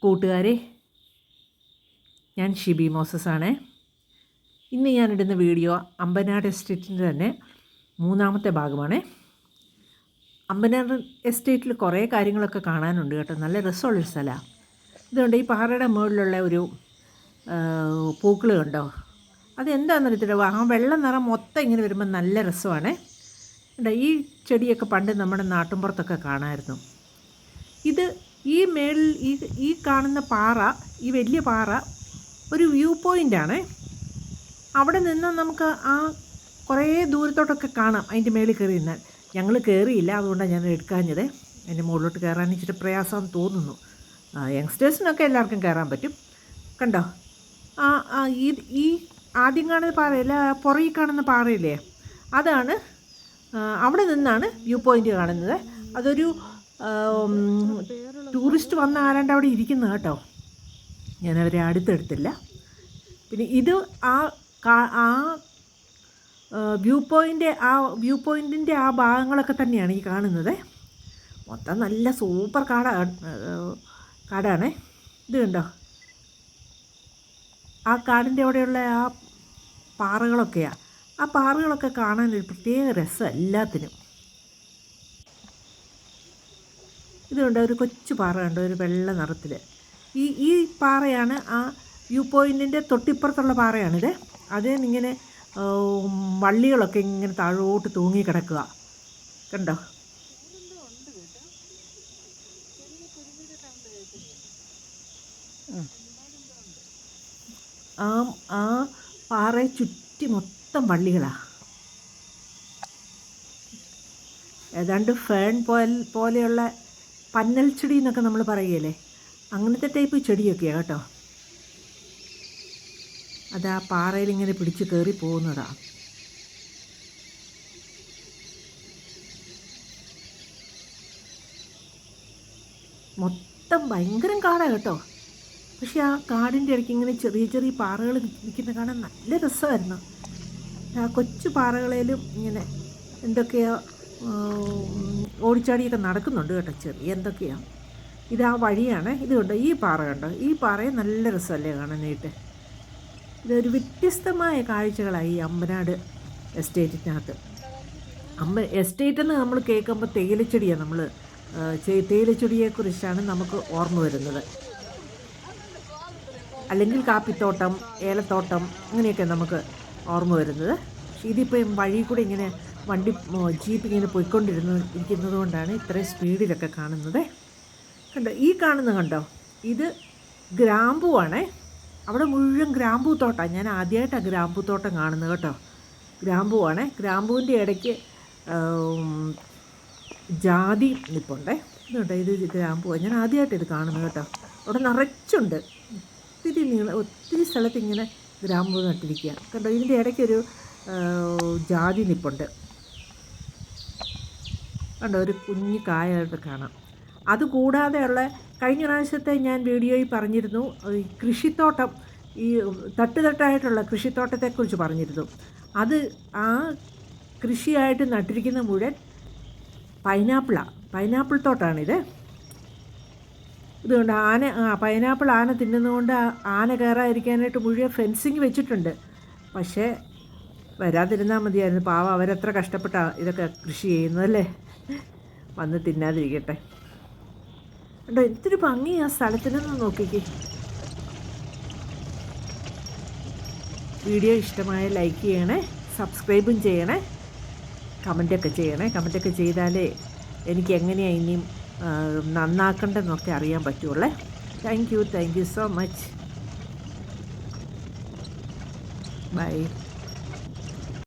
കൂട്ടുകാരെ, ഞാൻ ഷിബി മോസസ് ആണ്. ഇന്ന് ഞാനിടുന്ന വീഡിയോ അമ്പനാട് എസ്റ്റേറ്റിൻ്റെ തന്നെ 3-ാമത്തെ ഭാഗമാണ്. അമ്പനാട് എസ്റ്റേറ്റിൽ കുറേ കാര്യങ്ങളൊക്കെ കാണാനുണ്ട് കേട്ടോ. നല്ല രസമുള്ളൊരു സ്ഥലമാണ്. ഇതുകൊണ്ട് ഈ പാറയുടെ മുകളിലുള്ള ഒരു പൂക്കൾ കണ്ടോ, അതെന്താണെന്നറിയത്തില്ല. ആ വെള്ള നിറം മൊത്തം ഇങ്ങനെ വരുമ്പോൾ നല്ല രസമാണ്. ഈ ചെടിയൊക്കെ പണ്ട് നമ്മുടെ നാട്ടിൻപുറത്തൊക്കെ കാണാമായിരുന്നു. ഇത് ഈ മേളിൽ ഈ കാണുന്ന പാറ, ഈ വലിയ പാറ ഒരു വ്യൂ പോയിൻ്റാണ്. അവിടെ നിന്ന് നമുക്ക് ആ കുറേ ദൂരത്തോട്ടൊക്കെ കാണാം. അതിൻ്റെ മേളിൽ കയറി നിന്നാൽ. ഞങ്ങൾ കയറിയില്ല, അതുകൊണ്ടാണ് ഞാൻ എടുക്കാഞ്ഞത്. അതിൻ്റെ മുകളിലോട്ട് കയറാൻ ഇച്ചിരി പ്രയാസമെന്ന് തോന്നുന്നു. യങ്സ്റ്റേഴ്സിനൊക്കെ എല്ലാവർക്കും കയറാൻ പറ്റും. കണ്ടോ, ഈ ആദ്യം കാണുന്ന പാറയല്ല, പുറകിൽ കാണുന്ന പാറയില്ലേ, അതാണ്. അവിടെ നിന്നാണ് വ്യൂ പോയിൻ്റ് കാണുന്നത്. അതൊരു ടൂറിസ്റ്റ് വന്ന ആരാണ്ട് അവിടെ ഇരിക്കുന്നത് കേട്ടോ. ഞാനവരെ അടുത്തെടുത്തില്ല. പിന്നെ ഇത് ആ വ്യൂ പോയിൻറ്റിൻ്റെ ആ ഭാഗങ്ങളൊക്കെ തന്നെയാണ് ഈ കാണുന്നത്. മൊത്തം നല്ല സൂപ്പർ കാടാണ്. ഇത് കണ്ടോ, ആ കാടിൻ്റെ അവിടെയുള്ള ആ പാറകളൊക്കെയാണ്. ആ പാറകളൊക്കെ കാണാനൊരു പ്രത്യേക രസം എല്ലാത്തിനും. ഇതുകൊണ്ട് ഒരു കൊച്ചു പാറ കണ്ടോ, ഒരു വെള്ള നിറത്തിൽ. ഈ പാറയാണ് ആ വ്യൂ പോയിൻറ്റിൻ്റെ തൊട്ടിപ്പുറത്തുള്ള പാറയാണിത്. അതിനിങ്ങനെ വള്ളികളൊക്കെ ഇങ്ങനെ താഴോട്ട് തൂങ്ങി കിടക്കുക കണ്ടോ. ആ പാറയെ ചുറ്റി മൊത്തം വള്ളികളാണ്. ഏതാണ്ട് ഫേൺ പോലെയുള്ള പന്നൽ ചെടി എന്നൊക്കെ നമ്മൾ പറയുകയല്ലേ, അങ്ങനത്തെ ടൈപ്പ് ചെടിയൊക്കെയാണ് കേട്ടോ. അത് ആ പാറയിൽ ഇങ്ങനെ പിടിച്ച് കയറി പോകുന്നതാണ്. മൊത്തം ഭയങ്കരം കാടാണ് കേട്ടോ. പക്ഷെ ആ കാടിൻ്റെ ഇടയ്ക്ക് ഇങ്ങനെ ചെറിയ ചെറിയ പാറകൾ നിൽക്കുന്ന കാണാൻ നല്ല രസമായിരുന്നു. ആ കൊച്ചു പാറകളിലും ഇങ്ങനെ എന്തൊക്കെയോ ഓടിച്ചാടിയൊക്കെ നടക്കുന്നുണ്ട് കേട്ടോ. ചെറിയ എന്തൊക്കെയാണ്. ഇതാ വഴിയാണ്. ഇതുകൊണ്ട് ഈ പാറ കണ്ടോ, ഈ പാറയെ നല്ല രസമല്ലേ കാണാനായിട്ട്. ഇതൊരു വ്യത്യസ്തമായ കാഴ്ചകളായി ഈ അമ്പനാട് എസ്റ്റേറ്റിനകത്ത്. എസ്റ്റേറ്റ് എന്ന് നമ്മൾ കേൾക്കുമ്പോൾ തേയിലച്ചെടിയാണ് തേയിലച്ചെടിയെക്കുറിച്ചാണ് നമുക്ക് ഓർമ്മ വരുന്നത്. അല്ലെങ്കിൽ കാപ്പിത്തോട്ടം, ഏലത്തോട്ടം, അങ്ങനെയൊക്കെ നമുക്ക് ഓർമ്മ വരുന്നത്. പക്ഷേ ഇതിപ്പോൾ വഴി കൂടെ ഇങ്ങനെ ജീപ്പ് ഇങ്ങനെ പോയിക്കൊണ്ടിരിക്കുന്നത് കൊണ്ടാണ് ഇത്രയും സ്പീഡിലൊക്കെ കാണുന്നത്. കണ്ടോ, ഈ കണ്ടോ, ഇത് ഗ്രാമ്പൂവാണേ. അവിടെ മുഴുവൻ ഗ്രാമ്പൂ തോട്ടമാണ്. ഞാൻ ആദ്യമായിട്ടാണ് ഗ്രാമ്പൂ തോട്ടം കാണുന്നത് കേട്ടോ. ഗ്രാമ്പൂവാണേ. ഗ്രാമ്പൂവിൻ്റെ ഇടയ്ക്ക് ജാതി നിൽപ്പുണ്ടേ. ഇതുണ്ടോ, ഇത് ഗ്രാമ്പൂവാണ്. ഞാൻ ആദ്യമായിട്ട് ഇത് കാണുന്നത് കേട്ടോ. അവിടെ നിറച്ചുണ്ട്. ഒത്തിരി സ്ഥലത്ത് ഇങ്ങനെ ഗ്രാമ്പൂ നട്ടിരിക്കുക കണ്ടോ. ഇതിൻ്റെ ഇടയ്ക്കൊരു ജാതി നിൽപ്പുണ്ട് കണ്ടോ, ഒരു കുഞ്ഞു കായായിട്ട് കാണാം. അതുകൂടാതെയുള്ള കഴിഞ്ഞ പ്രാവശ്യത്തെ ഞാൻ വീഡിയോയിൽ പറഞ്ഞിരുന്നു, ഈ കൃഷിത്തോട്ടം, ഈ തട്ടുതട്ടായിട്ടുള്ള കൃഷിത്തോട്ടത്തെക്കുറിച്ച് പറഞ്ഞിരുന്നു. അത് ആ കൃഷിയായിട്ട് നട്ടിരിക്കുന്ന മുഴുവൻ പൈനാപ്പിൾ തോട്ടമാണിത്. ഇതുകൊണ്ട് പൈനാപ്പിൾ ആന തിന്നുന്നതുകൊണ്ട് ആന കയറാതിരിക്കാനായിട്ട് മുഴുവൻ ഫെൻസിങ് വെച്ചിട്ടുണ്ട്. പക്ഷേ വരാതിരുന്നാൽ മതിയായിരുന്നു. പാവം, അവരെത്ര കഷ്ടപ്പെട്ടാണ് ഇതൊക്കെ കൃഷി ചെയ്യുന്നതല്ലേ. വന്ന് തിന്നാതിരിക്കട്ടെ. കണ്ടോ, എന്തൊരു ഭംഗി ആ സ്ഥലത്തിനൊന്ന് നോക്കിക്കേ. വീഡിയോ ഇഷ്ടമായ ലൈക്ക് ചെയ്യണേ, സബ്സ്ക്രൈബും ചെയ്യണേ, കമൻറ്റൊക്കെ ചെയ്യണേ. കമൻറ്റൊക്കെ ചെയ്താലേ എനിക്ക് എങ്ങനെയാണ് ഇനിയും നന്നാക്കേണ്ടതെന്നൊക്കെ അറിയാൻ പറ്റുള്ളേ. Thank you so much. By.